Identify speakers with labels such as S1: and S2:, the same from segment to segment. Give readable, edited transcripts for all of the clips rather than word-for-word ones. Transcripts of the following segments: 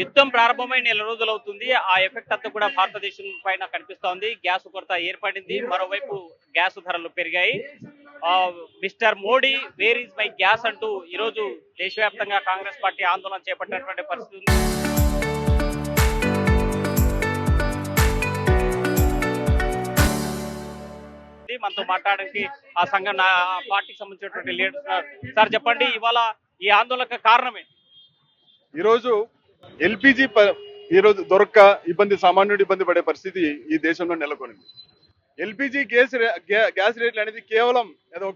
S1: యుద్ధం ప్రారంభమై నెల రోజులవుతుంది. ఆ ఎఫెక్ట్ అంతా కూడా భారతదేశం పైన కనిపిస్తోంది. గ్యాస్ కొరత ఏర్పడింది. మరోవైపు గ్యాస్ ధరలు పెరిగాయి. Mister Modi where is my gas అంటూ ఈరోజు దేశవ్యాప్తంగా కాంగ్రెస్ పార్టీ ఆందోళన చేపట్టినటువంటి పరిస్థితి ఉంది. మనతో మాట్లాడడానికి ఆ సంఘం పార్టీకి సంబంధించినటువంటి లీడర్స్ ఉన్నారు. సార్ చెప్పండి, ఇవాళ ఈ ఆందోళనకు కారణమే?
S2: ఈరోజు ఎల్పిజి ఈరోజు దొరక్క సామాన్యుడు ఇబ్బంది పడే పరిస్థితి ఈ దేశంలో నెలకొనింది. ఎల్పిజి గ్యాస్ రేట్లు అనేది కేవలం ఏదో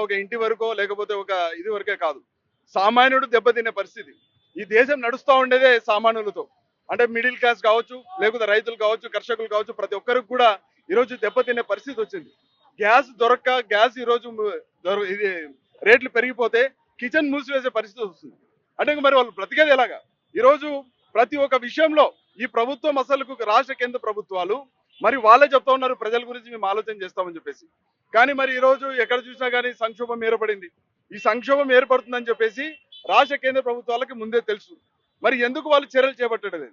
S2: ఒక ఇంటి వరకో లేకపోతే ఒక ఇది వరకే కాదు, సామాన్యుడు దెబ్బతినే పరిస్థితి. ఈ దేశం నడుస్తూ ఉండేదే సామాన్యులతో. అంటే మిడిల్ క్లాస్ కావచ్చు, లేకపోతే రైతులు కావచ్చు, కర్షకులు కావచ్చు, ప్రతి ఒక్కరికి కూడా ఈరోజు దెబ్బతినే పరిస్థితి వచ్చింది. గ్యాస్ దొరక్క గ్యాస్ ఈరోజు ఇది రేట్లు పెరిగిపోతే కిచెన్ మూసివేసే పరిస్థితి వస్తుంది. అంటే మరి వాళ్ళు బ్రతికేది ఎలాగా? ఈరోజు ప్రతి ఒక్క విషయంలో ఈ ప్రభుత్వం అసలు రాష్ట్ర కేంద్ర ప్రభుత్వాలు మరి వాళ్ళే చెప్తా ఉన్నారు ప్రజల గురించి మేము ఆలోచన చేస్తామని చెప్పేసి. కానీ మరి ఈరోజు ఎక్కడ చూసినా కానీ సంక్షోభం ఏర్పడింది. ఈ సంక్షోభం ఏర్పడుతుందని చెప్పేసి రాష్ట్ర కేంద్ర ప్రభుత్వాలకి ముందే తెలుసు. మరి ఎందుకు వాళ్ళు చర్యలు చేపట్టలేదు?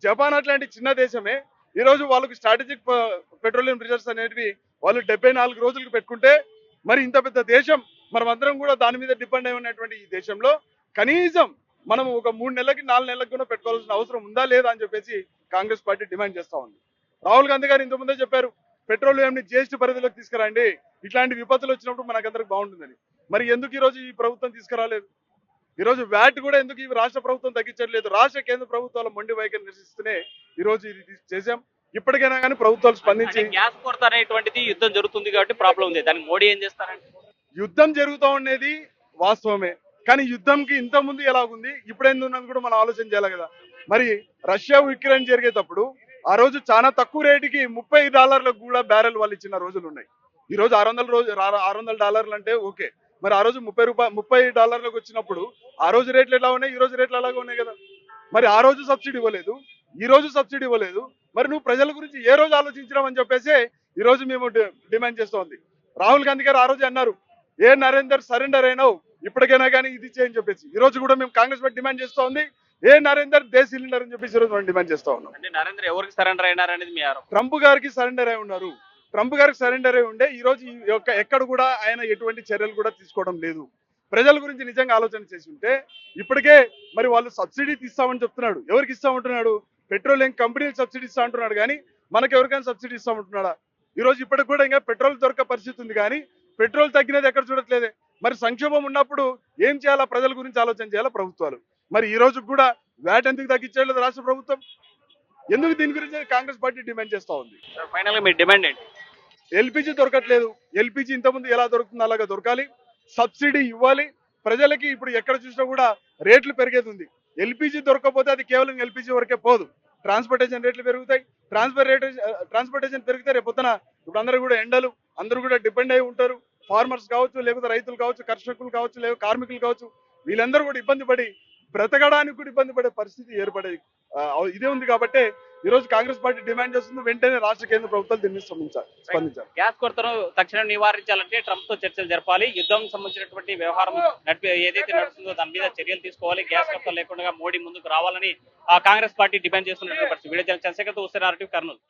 S2: జపాన్ అట్లాంటి చిన్న దేశమే ఈరోజు వాళ్ళకు స్ట్రాటజిక్ పెట్రోలియం రిజర్వ్స్ అనేటివి వాళ్ళు 74 రోజులకు పెట్టుకుంటే, మరి ఇంత పెద్ద దేశం మనమందరం కూడా దాని మీద డిపెండ్ అయి ఉన్నటువంటి ఈ దేశంలో కనీసం మనం ఒక 3 నెలలకి 4 నెలలకు కూడా పెట్టుకోవాల్సిన అవసరం ఉందా లేదా అని చెప్పేసి కాంగ్రెస్ పార్టీ డిమాండ్ చేస్తా ఉంది. రాహుల్ గాంధీ గారు ఇంతకుముందే చెప్పారు, పెట్రోలియంని జీఎస్టీ పరిధిలోకి తీసుకురండి, ఇట్లాంటి విపత్తులు వచ్చినప్పుడు మనకందరికి బాగుంటుందని. మరి ఎందుకు ఈరోజు ఈ ప్రభుత్వం తీసుకురాలేదు? ఈరోజు వ్యాట్ కూడా ఎందుకు ఈ రాష్ట్ర ప్రభుత్వం తగ్గించట్లేదు? రాష్ట్ర కేంద్ర ప్రభుత్వాల మొండి వైఖరి నిరసిస్తూనే ఈరోజు ఇది చేశాం. ఇప్పటికైనా కానీ ప్రభుత్వాలు స్పందించి,
S1: గ్యాస్ కొరత అనేటువంటిది యుద్ధం జరుగుతుంది కాబట్టి ప్రాబ్లం ఉంది, దానికి మోడీ ఏం చేస్తారంటే?
S2: యుద్ధం జరుగుతూ ఉండేది వాస్తవమే, కానీ యుద్ధంకి ఇంత ముందు ఎలాగుంది ఇప్పుడు ఎందున్నది కూడా మనం ఆలోచన చేయాలి కదా. మరి రష్యా యుక్రెయిన్ జరిగేటప్పుడు ఆ రోజు చాలా తక్కువ రేటుకి $30 కూడా బ్యారెల్ వాళ్ళు ఇచ్చిన రోజులు ఉన్నాయి. ఈ రోజు $600 అంటే ఓకే, మరి ఆ రోజు $30 వచ్చినప్పుడు ఆ రోజు రేట్లు ఎలా ఉన్నాయి, ఈ రోజు రేట్లు అలాగే ఉన్నాయి కదా. మరి ఆ రోజు సబ్సిడీ ఇవ్వలేదు, ఈ రోజు సబ్సిడీ ఇవ్వలేదు. మరి నువ్వు ప్రజల గురించి ఏ రోజు ఆలోచించడం అని చెప్పేసి ఈ రోజు మేము డిమాండ్ చేస్తోంది. రాహుల్ గాంధీ గారు ఆ రోజు అన్నారు, ఏ నరేందర్ సరెండర్ అయినావు, ఇప్పటికైనా కానీ ఇది చేయని చెప్పేసి. ఈ రోజు కూడా మేము కాంగ్రెస్ పార్టీ డిమాండ్ చేస్తూ ఉంది, ఏ నరేందర్ దే సిలిండర్ అని చెప్పేసి ఈ రోజు మనం డిమాండ్ చేస్తా ఉన్నాం.
S1: అంటే నరేంద్ర ఎవరికి సరెండర్ అయినారు అనేది మీ ఆరోపణ?
S2: ట్రంప్ గారికి సరెండర్ అయి ఉన్నారు. ట్రంప్ గారికి సరెండర్ అయి ఉండే ఈ రోజు ఎక్కడ కూడా ఆయన ఎటువంటి చర్యలు కూడా తీసుకోవడం లేదు. ప్రజల గురించి నిజంగా ఆలోచన చేసి ఉంటే ఇప్పటికే మరి వాళ్ళు సబ్సిడీ తీస్తామని చెప్తున్నాడు. ఎవరికి ఇస్తామంటున్నాడు? పెట్రోలియం కంపెనీలు సబ్సిడీ ఇస్తా అంటున్నాడు, కానీ మనకు ఎవరికైనా సబ్సిడీ ఇస్తామంటున్నాడా? ఈ రోజు ఇప్పటికి కూడా ఇంకా పెట్రోల్ దొరక పరిస్థితి ఉంది, కానీ పెట్రోల్ తగ్గినది ఎక్కడ చూడట్లేదే. మరి సంక్షోభం ఉన్నప్పుడు ఏం చేయాలా? ప్రజల గురించి ఆలోచన చేయాలా ప్రభుత్వాలు. మరి ఈ రోజు కూడా వ్యాట్ ఎందుకు తగ్గించలేదు రాష్ట్ర ప్రభుత్వం? ఎందుకు? దీని గురించి కాంగ్రెస్ పార్టీ డిమాండ్ చేస్తా ఉంది.
S1: ఫైనల్ గా మీ డిమాండ్ ఏంటి?
S2: ఎల్పిజి దొరకట్లేదు. ఎల్పిజి ఇంతకుముందు ఎలా దొరుకుతుందో అలాగా దొరకాలి, సబ్సిడీ ఇవ్వాలి ప్రజలకి. ఇప్పుడు ఎక్కడ చూసినా కూడా రేట్లు పెరిగేది ఉంది. ఎల్పిజి దొరకకపోతే అది కేవలం ఎల్పిజి వరకే పోదు, ట్రాన్స్పోర్టేషన్ రేట్లు పెరుగుతాయి. ట్రాన్స్పోర్టేషన్ పెరిగితే రేపు పొద్దున ఇప్పుడు అందరూ కూడా ఎండలు, అందరూ కూడా డిపెండ్ అయి ఉంటారు. ఫార్మర్స్ కావచ్చు, లేకపోతే రైతులు కావచ్చు, కర్షకులు కావచ్చు, లేకపోతే కార్మికులు కావచ్చు, వీళ్ళందరూ కూడా ఇబ్బంది పడి బ్రతకడానికి కూడా ఇబ్బంది పడే పరిస్థితి ఏర్పడేది ఇదే ఉంది. కాబట్టి ఈ రోజు కాంగ్రెస్ పార్టీ డిమాండ్ చేస్తుంది, వెంటనే రాష్ట్ర కేంద్ర ప్రభుత్వాలు దీన్ని స్పందించాలి.
S1: గ్యాస్ కొరతను తక్షణం నివారించాలంటే ట్రంప్ తో చర్చలు జరపాలి. యుద్ధం సంబంధించినటువంటి వ్యవహారం ఏదైతే నడుస్తుందో దాని మీద చర్యలు తీసుకోవాలి. గ్యాస్ కొరత లేకుండా మోడీ ముందుకు రావాలని కాంగ్రెస్ పార్టీ డిమాండ్ చేస్తున్నటువంటి పరిస్థితి. వీడియో చంద్రశేఖర్ తో కర్నూలు.